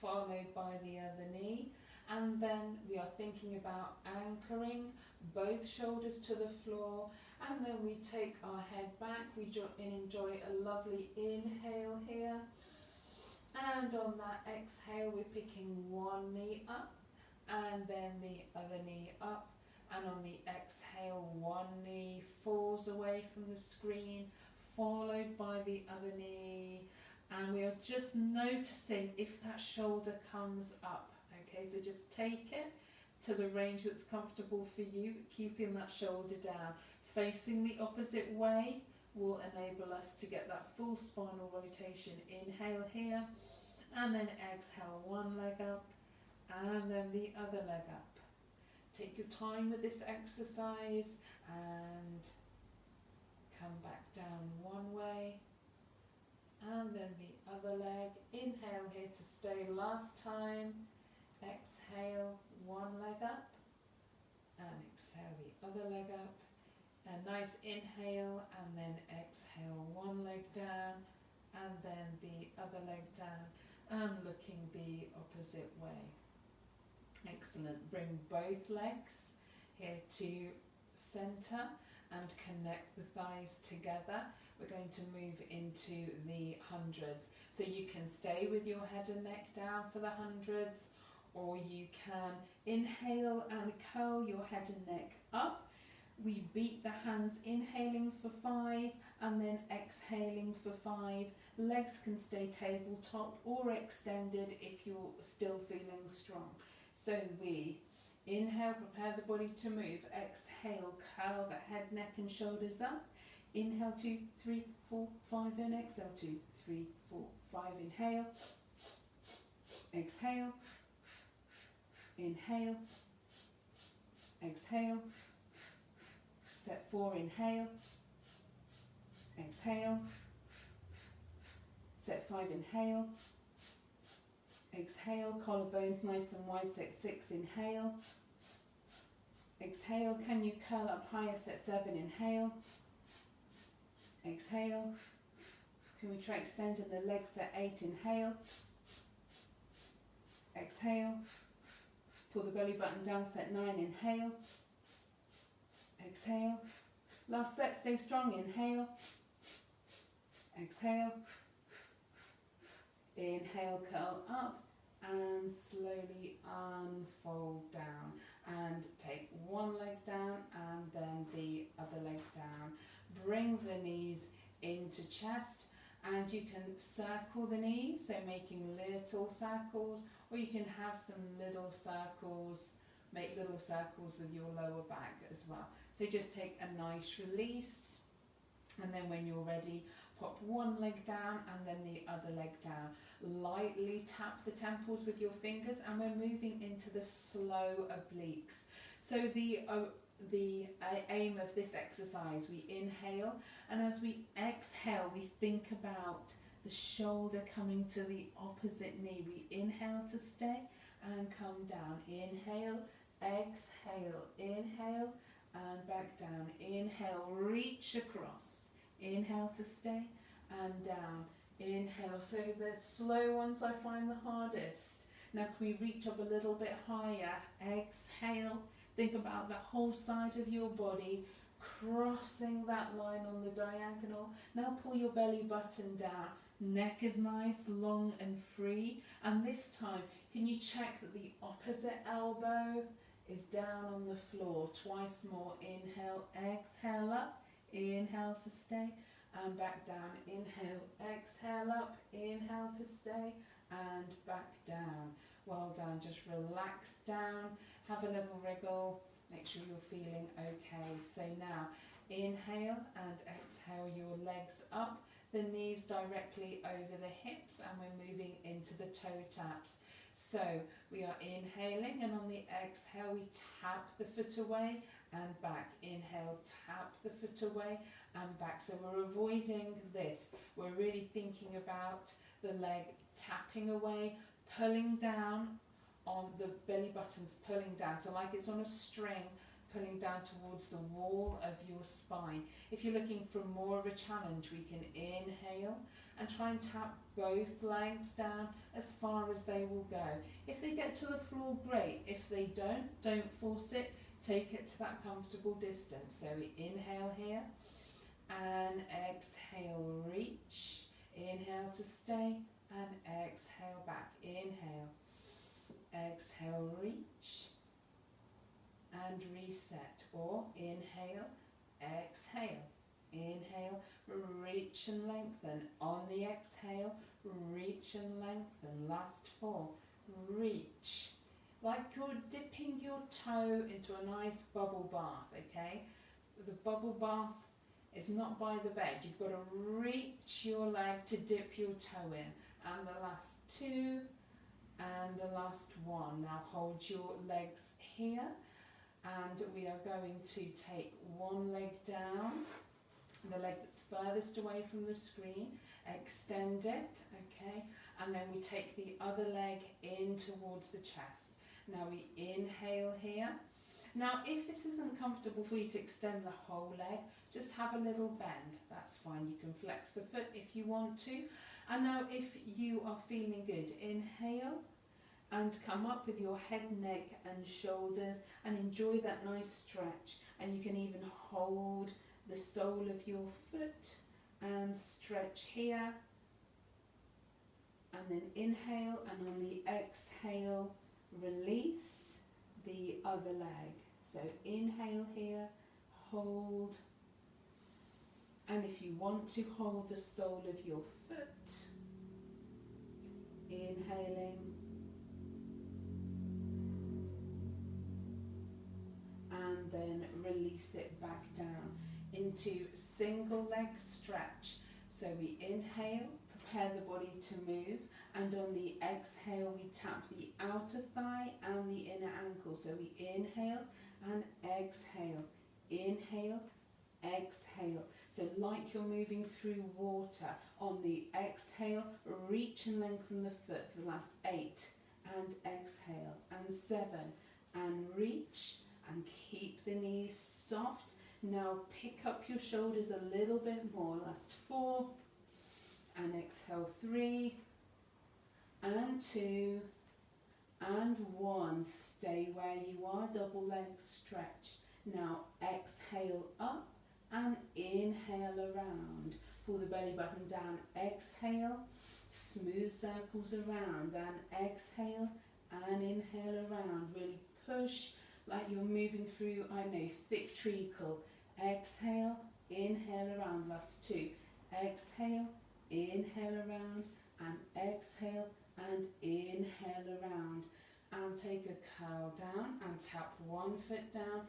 followed by the other knee. And then we are thinking about anchoring both shoulders to the floor, and then we take our head back. We enjoy a lovely inhale here. And on that exhale, we're picking one knee up and then the other knee up. And on the exhale, one knee falls away from the screen, followed by the other knee. And we are just noticing if that shoulder comes up. Okay, so just take it to the range that's comfortable for you, keeping that shoulder down. Facing the opposite way will enable us to get that full spinal rotation. Inhale here, and then exhale, one leg up, and then the other leg up. Take your time with this exercise and come back down one way and then the other leg. Inhale here to stay last time. Exhale, one leg up and exhale the other leg up. A nice inhale and then exhale, one leg down and then the other leg down and looking the opposite way. Excellent. Bring both legs here to center and connect the thighs together. We're going to move into the hundreds. So you can stay with your head and neck down for the hundreds, or you can inhale and curl your head and neck up. We beat the hands, inhaling for 5 and then exhaling for 5. Legs can stay tabletop or extended if you're still feeling strong. So we inhale, prepare the body to move. Exhale, curl the head, neck and shoulders up. Inhale, 2, 3, 4, 5 and exhale, 2, 3, 4, 5. Inhale, exhale, inhale, exhale. Set 4, inhale, exhale. Set 5, inhale, exhale, collarbones nice and wide. Set 6, inhale, exhale. Can you curl up higher? Set 7, inhale, Exhale. Can we try extending the legs at 8? Inhale. Exhale. Pull the belly button down, set 9. Inhale. Exhale. Last set, stay strong. Inhale. Exhale. Inhale, curl up and slowly unfold down. And take one leg down and then the other leg down. Bring the knees into chest, and you can circle the knees, so making little circles, or you can have some little circles, make little circles with your lower back as well. So just take a nice release, and then when you're ready, pop one leg down and then the other leg down. Lightly tap the temples with your fingers, and we're moving into the slow obliques. So the aim of this exercise, we inhale, and as we exhale, we think about the shoulder coming to the opposite knee. We inhale to stay and come down. Inhale, exhale, inhale, and back down. Inhale, reach across. Inhale to stay and down. Inhale. So the slow ones I find the hardest. Now can we reach up a little bit higher? Exhale. Think about the whole side of your body, crossing that line on the diagonal. Now pull your belly button down. Neck is nice, long and free. And this time, can you check that the opposite elbow is down on the floor? Twice more. Inhale, exhale up. Inhale to stay and back down. Inhale, exhale up. Inhale to stay and back down. Well done. Just relax down. Have a little wriggle. Make sure you're feeling okay. So now inhale and exhale your legs up. The knees directly over the hips, and we're moving into the toe taps. So we are inhaling, and on the exhale we tap the foot away and back. Inhale, tap the foot away and back. So we're avoiding this. We're really thinking about the leg tapping away, pulling down on the belly buttons, pulling down. So like it's on a string, pulling down towards the wall of your spine. If you're looking for more of a challenge, we can inhale and try and tap both legs down as far as they will go. If they get to the floor, great. If they don't force it. Take it to that comfortable distance. So we inhale here and exhale, reach. Inhale to stay and exhale back. Inhale, exhale, reach and reset. Or inhale, exhale, inhale, reach and lengthen. On the exhale, reach and lengthen. Last 4, reach. Like you're dipping your toe into a nice bubble bath, okay? The bubble bath is not by the bed. You've got to reach your leg to dip your toe in. And the last 2 and the last 1. Now hold your legs here, and we are going to take one leg down, the leg that's furthest away from the screen, extend it, okay? And then we take the other leg in towards the chest. Now we inhale here. Now if this isn't comfortable for you to extend the whole leg, just have a little bend. That's fine. You can flex the foot if you want to. And now if you are feeling good, inhale and come up with your head, neck and shoulders, and enjoy that nice stretch. And you can even hold the sole of your foot and stretch here. And then inhale, and on the exhale, release the other leg. So inhale here, hold, and if you want to hold the sole of your foot, inhaling and then release it back down into single leg stretch. So we inhale, prepare the body to move, and on the exhale we tap the outer thigh and the inner ankle. So we inhale and exhale, inhale, exhale. So like you're moving through water. On the exhale, reach and lengthen the foot for the last 8, and exhale, and 7, and reach, and keep the knees soft. Now pick up your shoulders a little bit more. Last 4, and exhale 3, and 2, and 1. Stay where you are, double leg stretch. Now exhale up and inhale around. Pull the belly button down, exhale, smooth circles around, and exhale and inhale around. Really push like you're moving through, I don't know, thick treacle. Exhale, inhale around. Last 2. Exhale, inhale around, and exhale and inhale around. And take a curl down and tap one foot down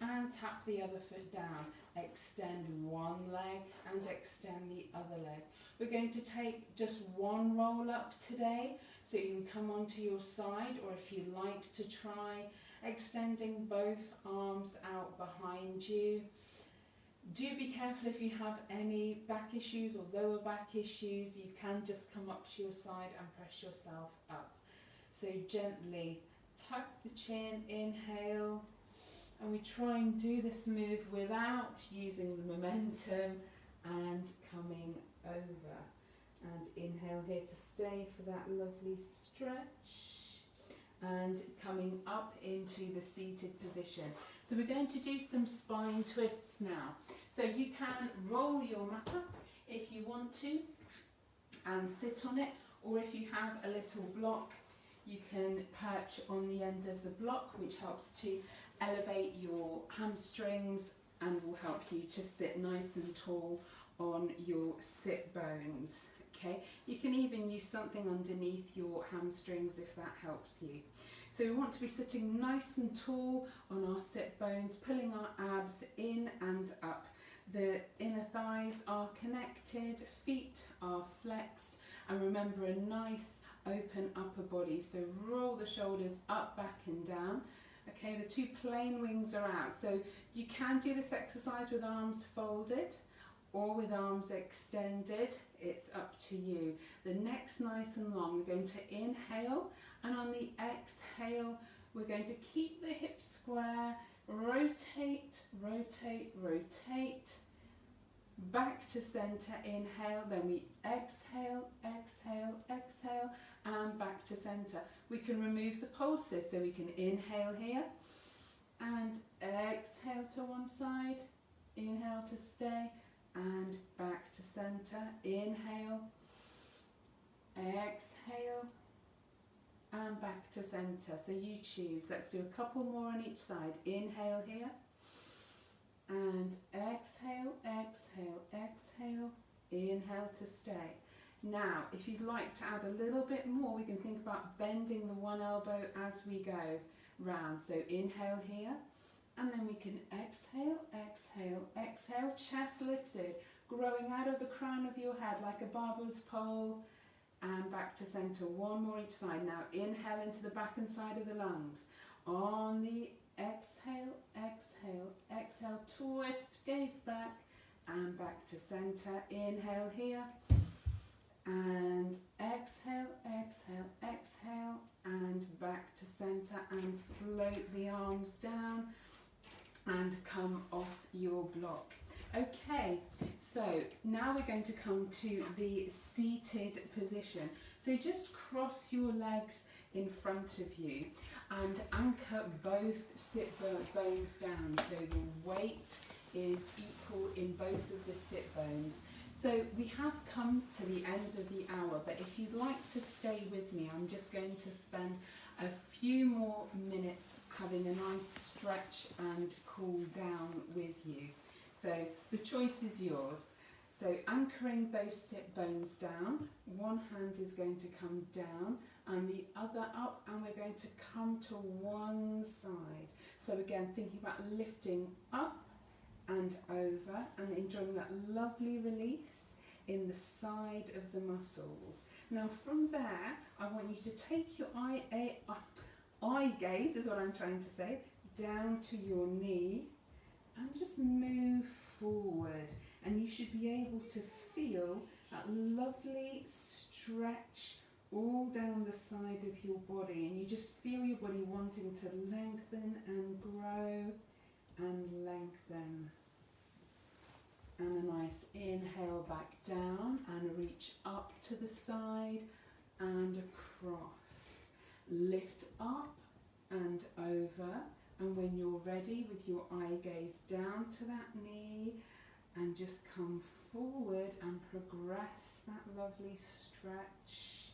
and tap the other foot down. Extend one leg and extend the other leg. We're going to take just one roll up today, so you can come onto your side, or if you like to try extending both arms out behind you. Do be careful if you have any back issues or lower back issues. You can just come up to your side and press yourself up. So gently tuck the chin, inhale, and we try and do this move without using the momentum, and coming over. And inhale here to stay for that lovely stretch. And coming up into the seated position. So we're going to do some spine twists now. So you can roll your mat up if you want to and sit on it, or if you have a little block, you can perch on the end of the block, which helps to elevate your hamstrings and will help you to sit nice and tall on your sit bones. Okay, you can even use something underneath your hamstrings if that helps you. So we want to be sitting nice and tall on our sit bones, pulling our abs in and up. The inner thighs are connected, feet are flexed, and remember a nice open upper body. So roll the shoulders up, back and down. Okay, the 2 plain wings are out. So you can do this exercise with arms folded or with arms extended. It's up to you. The neck's nice and long. We're going to inhale, and on the exhale, we're going to keep the hips square, rotate, rotate, rotate, back to center, inhale, then we exhale, exhale, exhale, and back to center. We can remove the pulses, so we can inhale here, and exhale to one side, inhale to stay, and back to center, inhale, exhale, and back to center. So you choose. Let's do a couple more on each side. Inhale here, and exhale, exhale, exhale, inhale to stay. Now, if you'd like to add a little bit more, we can think about bending the one elbow as we go round. So inhale here, and then we can exhale, exhale, exhale, chest lifted, growing out of the crown of your head like a barber's pole, and back to center. One more each side. Now inhale into the back and side of the lungs. On the exhale, exhale, exhale, twist, gaze back, and back to center. Inhale here, and exhale, exhale, exhale, and back to center, and float the arms down and come off your block. Okay, so now we're going to come to the seated position. So just cross your legs in front of you and anchor both sit bones down, so the weight is equal in both of the sit bones. So we have come to the end of the hour, but if you'd like to stay with me, I'm just going to spend a few more minutes having a nice stretch and cool down with you. So the choice is yours. So anchoring those sit bones down, one hand is going to come down and the other up, and we're going to come to one side. So again, thinking about lifting up and over and enjoying that lovely release in the side of the muscles. Now from there, I want you to take your eye gaze, is what I'm trying to say, down to your knee and just move forward. And you should be able to feel that lovely stretch all down the side of your body, and you just feel your body wanting to lengthen and grow and lengthen. back down and reach up to the side and across. Lift up and over, and when you're ready, with your eye gaze down to that knee, and just come forward and progress that lovely stretch,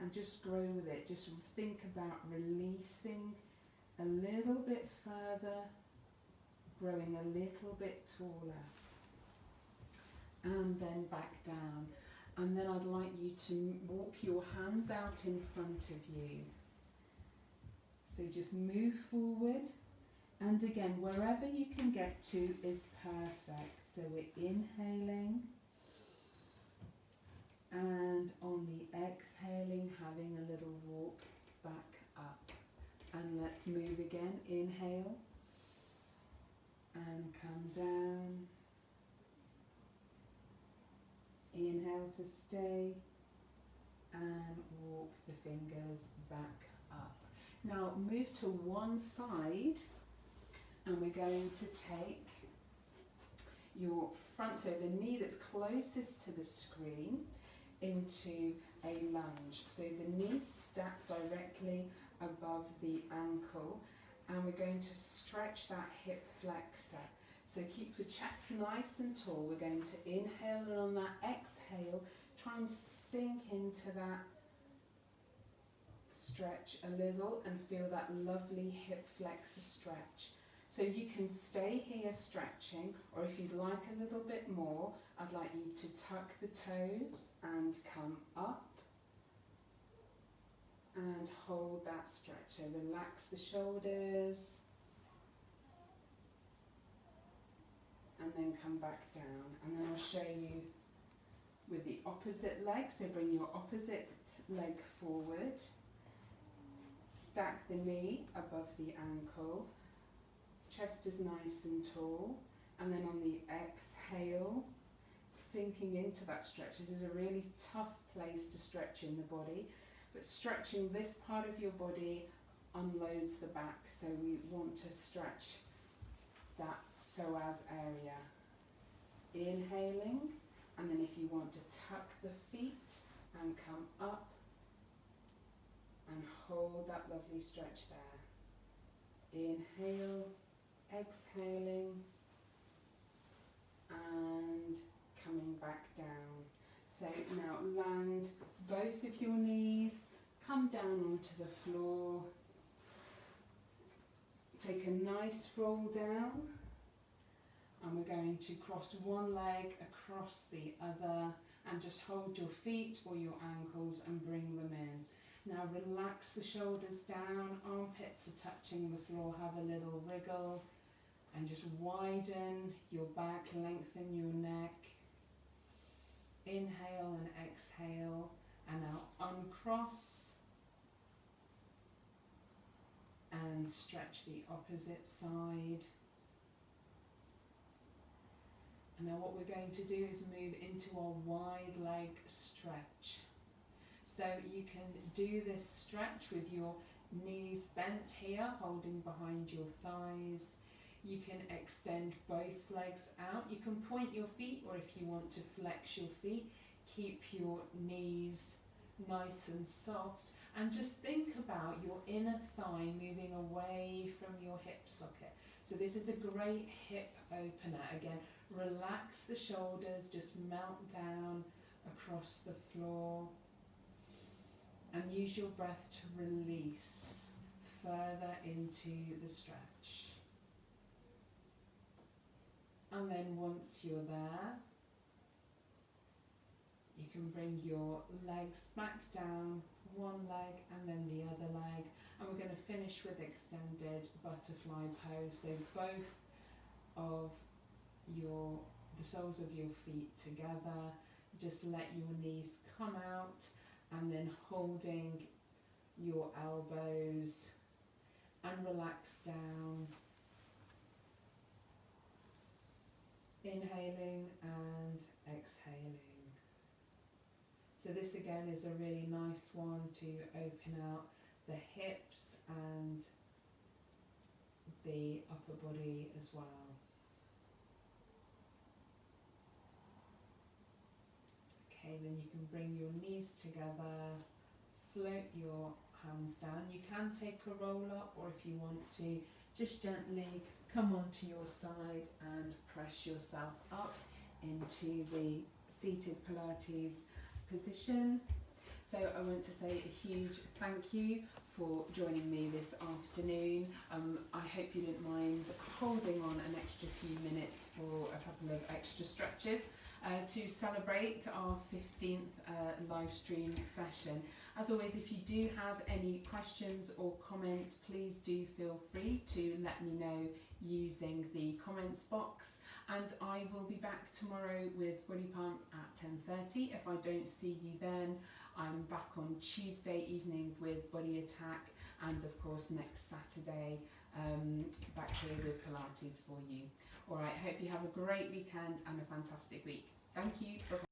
and just grow with it. Just think about releasing a little bit further, growing a little bit taller, and then back down. And then I'd like you to walk your hands out in front of you. So just move forward, and again, wherever you can get to is perfect. So we're inhaling, and on the exhaling, having a little walk back up. And let's move again. Inhale and come down. Inhale to stay, and walk the fingers back up. Now move to one side, and we're going to take your front, so the knee that's closest to the screen, into a lunge. So the knee stacked directly above the ankle, and we're going to stretch that hip flexor. So keep the chest nice and tall. We're going to inhale, and on that exhale, try and sink into that stretch a little and feel that lovely hip flexor stretch. So you can stay here stretching, or if you'd like a little bit more, I'd like you to tuck the toes and come up and hold that stretch. So relax the shoulders and then come back down. And then I'll show you with the opposite leg. So bring your opposite leg forward, stack the knee above the ankle, chest is nice and tall, and then on the exhale, sinking into that stretch. This is a really tough place to stretch in the body, but stretching this part of your body unloads the back, so we want to stretch that psoas area. Inhaling, and then if you want to tuck the feet and come up and hold that lovely stretch there. Inhale, exhaling, and coming back down. So now land both of your knees, come down onto the floor, take a nice roll down, and we're going to cross one leg across the other, and just hold your feet or your ankles and bring them in. Now relax the shoulders down, armpits are touching the floor, have a little wriggle, and just widen your back, lengthen your neck. Inhale and exhale, and now uncross and stretch the opposite side. And now what we're going to do is move into our wide leg stretch. So you can do this stretch with your knees bent here, holding behind your thighs. You can extend both legs out. You can point your feet, or if you want to flex your feet, keep your knees nice and soft. And just think about your inner thigh moving away from your hip socket. So this is a great hip opener. Again, relax the shoulders, just melt down across the floor. And use your breath to release further into the stretch. And then once you're there, you can bring your legs back down, one leg and then the other leg. And we're going to finish with extended butterfly pose. So both of the soles of your feet together. Just let your knees come out, and then holding your elbows and relax down. Inhaling and exhaling. So this again is a really nice one to open out the hips and the upper body as well. then you can bring your knees together, float your hands down. You can take a roll up, or if you want to, just gently come onto your side and press yourself up into the seated Pilates position. So I want to say a huge thank you for joining me this afternoon. I hope you didn't mind holding on an extra few minutes for a couple of extra stretches to celebrate our 15th live stream session. As always, if you do have any questions or comments, please do feel free to let me know using the comments box, and I will be back tomorrow with Body Pump at 10:30. If I don't see you then, I'm back on Tuesday evening with Body Attack, and of course next Saturday back here with Pilates for you. Alright, hope you have a great weekend and a fantastic week. Thank you. Bye-bye.